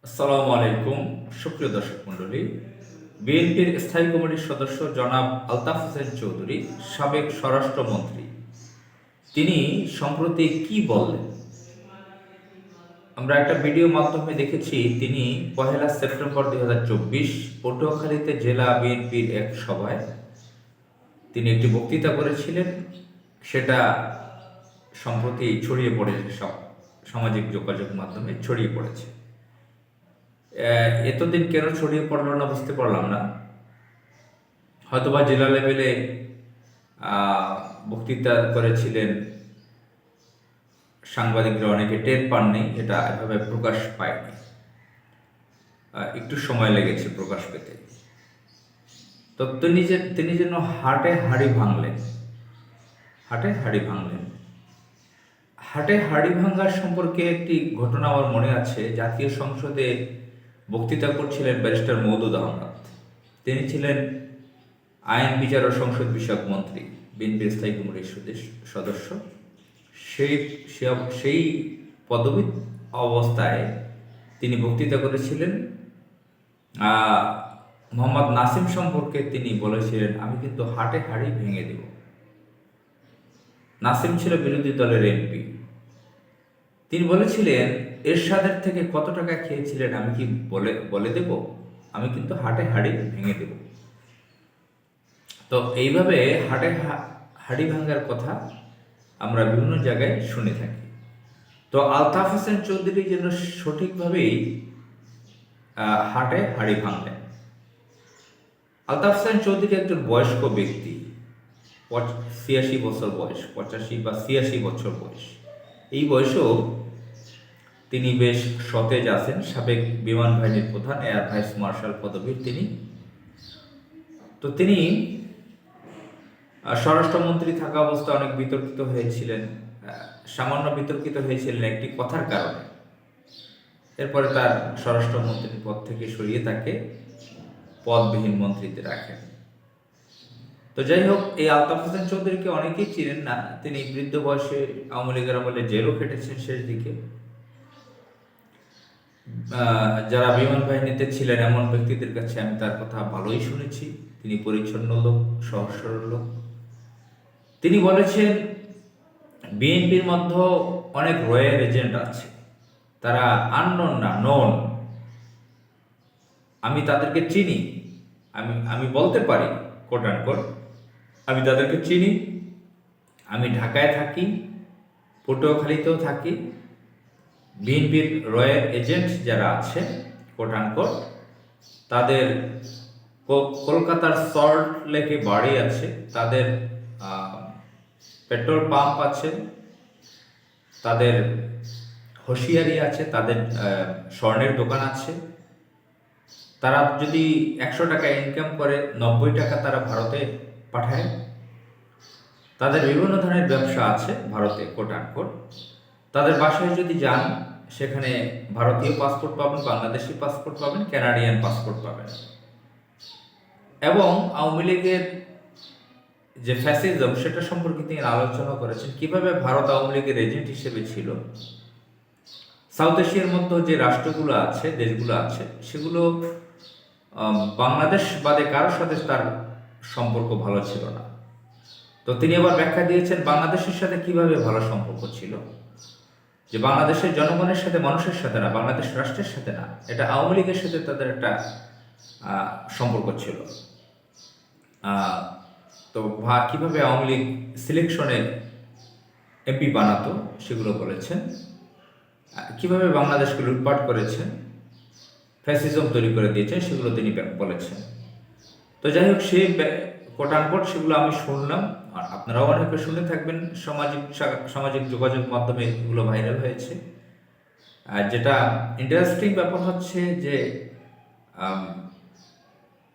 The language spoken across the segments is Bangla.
আসসালামু আলাইকুম। সুপ্রিয় দর্শক মণ্ডলী, বিএনপির স্থায়ী কমিটির সদস্য জনাব আলতাফ হোসেন চৌধুরী, সাবেক স্বরাষ্ট্রমন্ত্রী, তিনি সম্প্রতি কি বললেন? আমরা একটা ভিডিও মাধ্যমে দেখেছি, তিনি 1 সেপ্টেম্বর 2024 পটুয়াখালীতে জেলা বিএনপির এক সভায় তিনি একটি বক্তৃতা করেছিলেন। সেটা সম্প্রতি ছড়িয়ে পড়েছে, সামাজিক যোগাযোগ মাধ্যমে ছড়িয়ে পড়েছে। এতদিন কেন ছড়িয়ে পড়লো না বুঝতে পারলাম না। হয়তোবা জেলা লেভেলে বক্তৃতা করেছিলেন, সাংবাদিকরা অনেকে টের পাননি, এটা এভাবে প্রকাশ পায়নি, একটু সময় লেগেছে প্রকাশ পেতে। তো তিনি যেন হাটে হাড়ি ভাঙলেন। হাটে হাড়ি ভাঙার সম্পর্কে একটি ঘটনা আমার মনে আছে। জাতীয় সংসদে বক্তৃতা করছিলেন ব্যারিস্টার মওদুদ আহমদ। তিনি ছিলেন আইন, বিচার ও সংসদ বিষয়ক মন্ত্রী, বিএনপির স্থায়ী কমিটির সদস্য। সেই পদবী অবস্থায় তিনি বক্তৃতা করেছিলেন। মোহাম্মদ নাসিম সম্পর্কে তিনি বলেছিলেন, আমি কিন্তু হাটে হাড়ি ভেঙে দেব। নাসিম ছিল বিরোধী দলের এমপি। তিনি বলেছিলেন, এরশাদের থেকে কত টাকা খেয়েছিলেন আমি কি বলে দেব, আমি কিন্তু হাটে হাড়ি ভেঙে দেব। তো এইভাবে হাড়ি ভাঙার কথা আমরা বিভিন্ন জায়গায় শুনে থাকি। তো আলতাফ হোসেন চৌধুরী যেন সঠিকভাবেই হাটে হাড়ি ভাঙলেন। আলতাফ হোসেন চৌধুরী একজন বয়স্ক ব্যক্তি, 86 বছর বয়স, 85 বা 86 বছর বয়স। এই বয়সেও তিনি বেশ সতেজ আছেন। সাবেক বিমান বাহিনীর প্রধান, এয়ার ভাইস মার্শাল পদবীর তিনি। তো তিনি স্বরাষ্ট্রমন্ত্রী থাকা অবস্থায় অনেক বিতর্কিত হয়েছিলেন। সামান্য বিতর্কিত হয়েছিলেন একটি কথার কারণে। এরপরে তার স্বরাষ্ট্রমন্ত্রীর পদ থেকে সরিয়ে তাকে পদবিহীন মন্ত্রীতে রাখেন। তো যাই হোক, এই আলতাফ হোসেন চৌধুরীকে অনেকেই চিনেন না। তিনি বৃদ্ধ বয়সে আওয়ামী লীগের আমলে জেলও খেটেছেন শেষ দিকে। যারা বিমান বাহিনীতে ছিলেন এমন ব্যক্তিদের কাছে আমি তার কথা ভালোই শুনেছি। তিনি পরিচ্ছন্ন লোক, সহজ সরল লোক। তিনি বলেছেন, বিএনপির মধ্যে অনেক রয়্যাল এজেন্ট আছে, তারা আননোন না, নোন। আমি তাদেরকে চিনি। আমি বলতে পারি, কোট অ্যান্ড কোট, আমি তাদেরকে চিনি। আমি ঢাকায় থাকি, পটুয়াখালীতেও থাকি। বিএনপির রয়্যাল এজেন্ট যারা আছে, কোট অ্যান্ড কোট, তাদের কলকাতার সল্ট লেকে বাড়ি আছে, তাদের পেট্রোল পাম্প আছে, তাদের হুঁশিয়ারি আছে, তাদের স্বর্ণের দোকান আছে। তারা যদি 100 টাকা ইনকাম করে, 90 টাকা তারা ভারতে পাঠায়। তাদের বিভিন্ন ধরনের ব্যবসা আছে ভারতে, কোট অ্যান্ড কোট। তাদের বাসায় যদি যান, সেখানে ভারতীয় পাসপোর্ট পাবেন, বাংলাদেশি পাসপোর্ট পাবেন, কানাডিয়ান পাসপোর্ট পাবেন। এবং আওয়ামী লীগের যে ফ্যাসিজম, সেটা সম্পর্কে তিনি আলোচনা করেছেন, কিভাবে ভারত আওয়ামী লীগের এজেন্ট হিসেবে ছিল। সাউথ এশিয়ার মধ্যে যে রাষ্ট্রগুলো আছে, দেশগুলো আছে, সেগুলো বাংলাদেশ বাদে কারোর সাথে তার সম্পর্ক ভালো ছিল না। তো তিনি আবার ব্যাখ্যা দিয়েছেন বাংলাদেশের সাথে কিভাবে ভালো সম্পর্ক ছিল, যে বাংলাদেশের জনগণের সাথে, মানুষের সাথে না, বাংলাদেশ রাষ্ট্রের সাথে না, এটা আওয়ামী লীগের সাথে তাদের একটা সম্পর্ক ছিল। তো কিভাবে আওয়ামী লীগ সিলেকশনে এমপি বানাতো সেগুলো বলেছেন। কিভাবে বাংলাদেশকে লুটপাট করেছেন, ফ্যাসিজম তৈরি করে দিয়েছেন, সেগুলো তিনি বলেছেন। তো যাই হোক, সেই কোট আনকোট সেগুলো আমি শুনলাম, আর আপনারাও অনেকে শুনে থাকবেন। সামাজিক যোগাযোগ মাধ্যমে এগুলো ভাইরাল হয়েছে। আর যেটা ইন্টারেস্টিং ব্যাপার হচ্ছে যে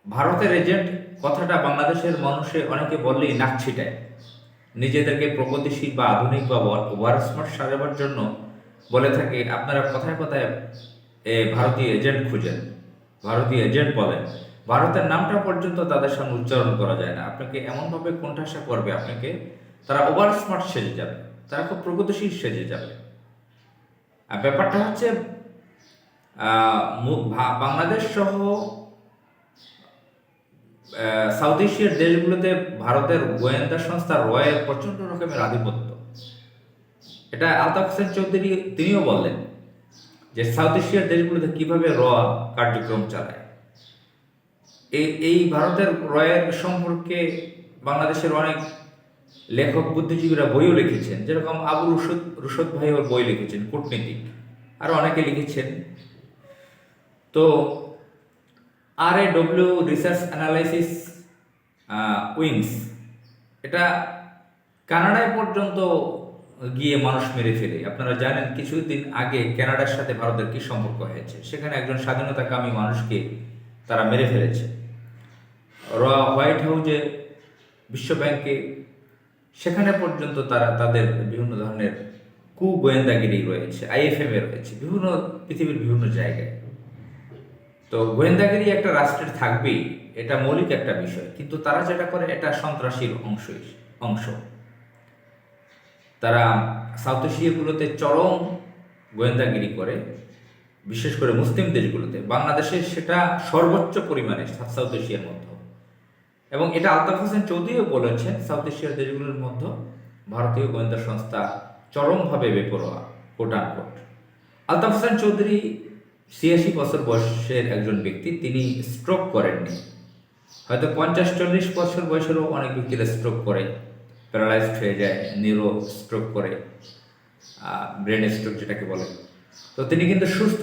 ভারতের এজেন্ট কথাটা বাংলাদেশের মানুষে অনেকে বললেই নাক ছিটায়। নিজেদেরকে প্রগতিশীল বা আধুনিক বা ওভার স্মার্ট সাজাবার জন্য বলে থাকে, আপনারা কথায় কথায় ভারতীয় এজেন্ট খুঁজেন, ভারতীয় এজেন্ট বলেন। ভারতের নামটা পর্যন্ত তাদের সামনে উচ্চারণ করা যায় না। আপনাকে এমনভাবে কোণঠাসা করবে আপনাকে, তারা ওভার স্মার্ট সেজে যাবে, তারা খুব প্রগতিশীল সেজে যাবে। আর ব্যাপারটা হচ্ছে, বাংলাদেশ সহ সাউথ এশিয়ার দেশগুলোতে ভারতের গোয়েন্দা সংস্থা রয়ের প্রচন্ড রকমের আধিপত্য। এটা আলতাফ হোসেন চৌধুরী তিনিও বললেন যে সাউথ এশিয়ার দেশগুলোতে কিভাবে কার্যক্রম চালায়। এই ভারতের রয়ের সম্পর্কে বাংলাদেশের অনেক লেখক বুদ্ধিজীবীরা বইও লিখেছেন, যেরকম আবু রুশদ ভাই ওর বই লিখেছেন কূটনীতিক, আর অনেকে লিখেছেন। তো RAW রিসার্চ অ্যানালাইসিস উইংস, এটা কানাডায় পর্যন্ত গিয়ে মানুষ মেরে ফেলে। আপনারা জানেন কিছুদিন আগে কানাডার সাথে ভারতের কি সম্পর্ক হয়েছে, সেখানে একজন স্বাধীনতাকামী মানুষকে তারা মেরে ফেলেছে। হোয়াইট হাউসে, বিশ্ব ব্যাংকে, সেখানে পর্যন্ত তারা তাদের বিভিন্ন ধরনের গোয়েন্দাগিরি রয়েছে, IFM রয়েছে পৃথিবীর বিভিন্ন জায়গায়। তো গোয়েন্দাগিরি একটা রাষ্ট্রের থাকবেই, এটা মৌলিক একটা বিষয়, কিন্তু তারা যেটা করে এটা সন্ত্রাসীর অংশ। তারা সাউথ এশিয়াগুলোতে চরম গোয়েন্দাগিরি করে, বিশেষ করে মুসলিম দেশগুলোতে। বাংলাদেশে সেটা সর্বোচ্চ পরিমাণে সাউথ এশিয়ার মধ্যে, এবং এটা আলতাফ হোসেন চৌধুরীও বলেছেন, সাউথ এশিয়ার দেশগুলোর মধ্যে ভারতীয় গোয়েন্দা সংস্থা চরমভাবে বেপরোয়া, কোট আনকোট। আলতাফ হোসেন চৌধুরী 86 বছর বয়সের একজন ব্যক্তি, তিনি স্ট্রোক করেননি। হয়তো 50-40 বছর বয়সেরও অনেক ব্যক্তিরা স্ট্রোক করে, প্যারালাইজড হয়ে যায়, নিউরো স্ট্রোক করে, ব্রেন স্ট্রোক যেটাকে বলে। তো তিনি কিন্তু সুস্থ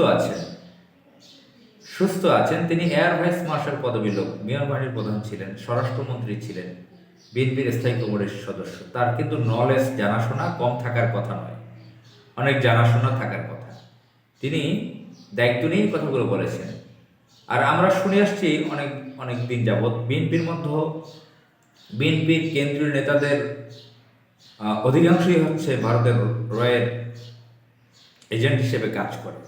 আছেন। তিনি এয়ার ভাইস মার্শাল পদবীর লোক, বিমান বাহিনীর প্রধান ছিলেন, স্বরাষ্ট্রমন্ত্রী ছিলেন, বিএনপির স্থায়ী কমিটির সদস্য। তার কিন্তু নলেজ, জানাশোনা কম থাকার কথা নয়, অনেক জানাশোনা থাকার কথা। তিনি দায়িত্ব নিয়েই কথাগুলো বলেছেন। আর আমরা শুনে আসছি অনেক দিন যাবৎ বিএনপির কেন্দ্রীয় নেতাদের অধিকাংশই হচ্ছে ভারতের রয়ের এজেন্ট হিসেবে কাজ করে।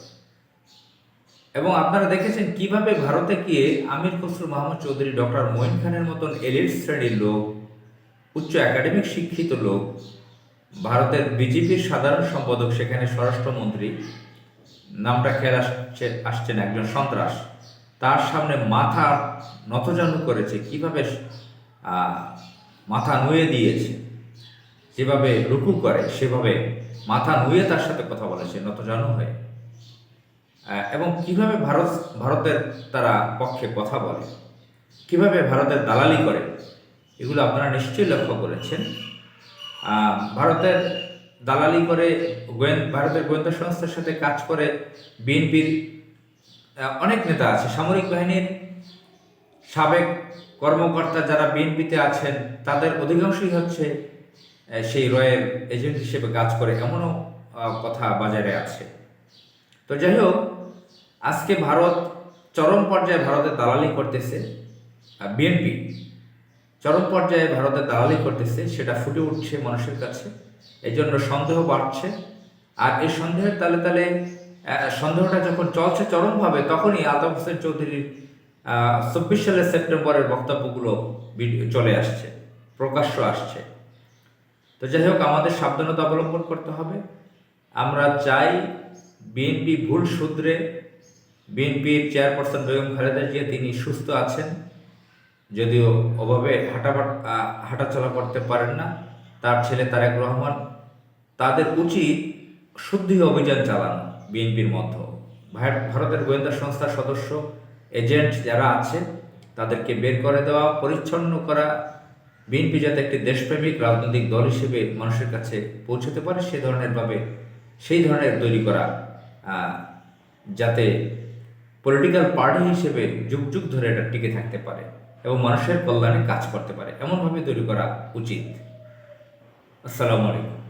এবং আপনারা দেখেছেন কিভাবে ভারতে গিয়ে আমির খসরু মাহমুদ চৌধুরী, ডক্টর মঈন খানের মতন এলিট শ্রেণীর লোক, উচ্চ একাডেমিক শিক্ষিত লোক, ভারতের বিজেপির সাধারণ সম্পাদক, সেখানে স্বরাষ্ট্রমন্ত্রী, নামটা খেয়াল আসছেন, একজন সন্ত্রাস, তার সামনে মাথা নতজানু করেছে, কিভাবে মাথা নুয়ে দিয়েছে, যেভাবে রুকু করে সেভাবে মাথা নুয়ে তার সাথে কথা বলেছে নতজানু হয়ে, এবং কিভাবে ভারতের তারা পক্ষে কথা বলে, কিভাবে ভারতের দালালি করে, এগুলো আপনারা নিশ্চয়ই লক্ষ্য করেছেন। ভারতের দালালি করে, ভারতের গোয়েন্দা সংস্থার সাথে কাজ করে বিএনপির অনেক নেতা আছে, সামরিক বাহিনীর সাবেক কর্মকর্তা যারা বিএনপিতে আছেন, তাদের অধিকাংশই হচ্ছে সেই রয়ের এজেন্ট হিসেবে কাজ করে, এমনও কথা বাজারে আছে। তো যাই হোক, আজকে ভারত চরম পর্যায়ে ভারতের দালালি করতেছে, বিএনপি চরম পর্যায়ে ভারতের দালালি করতেছে, সেটা ফুটে উঠছে মানুষের কাছে। এই জন্য সন্দেহ বাড়ছে। আর এই সন্দেহের তালে তালে সন্দেহটা যখন চলছে চরমভাবে, তখনই আলতাফ হোসেন চৌধুরীর 24 সালের সেপ্টেম্বরের বক্তব্যগুলো চলে আসছে, প্রকাশ্য আসছে। তো যাই হোক, আমাদের সাবধানতা অবলম্বন করতে হবে। আমরা চাই বিএনপি ভুল শুধরে, বিএনপির চেয়ারপারসন বেগম খালেদা জিয়া, তিনি সুস্থ আছেন, যদিও ওভাবে হাঁটাচলা করতে পারেন না, তার ছেলে তারেক রহমান, তাদের উচিত শুদ্ধি অভিযান চালানো বিএনপির মধ্যে। ভারতের গোয়েন্দা সংস্থার সদস্য, এজেন্ট যারা আছে, তাদেরকে বের করে দেওয়া, পরিচ্ছন্ন করা, বিএনপি যাতে একটি দেশপ্রেমিক রাজনৈতিক দল হিসেবে মানুষের কাছে পৌঁছতে পারে সেই ধরনের তৈরি করা, যাতে পলিটিক্যাল পার্টি হিসেবে যুগ যুগ ধরে এটা টিকে থাকতে পারে এবং মানুষের কল্যাণে কাজ করতে পারে, এমনভাবে তৈরি করা উচিত। আসসালামু আলাইকুম।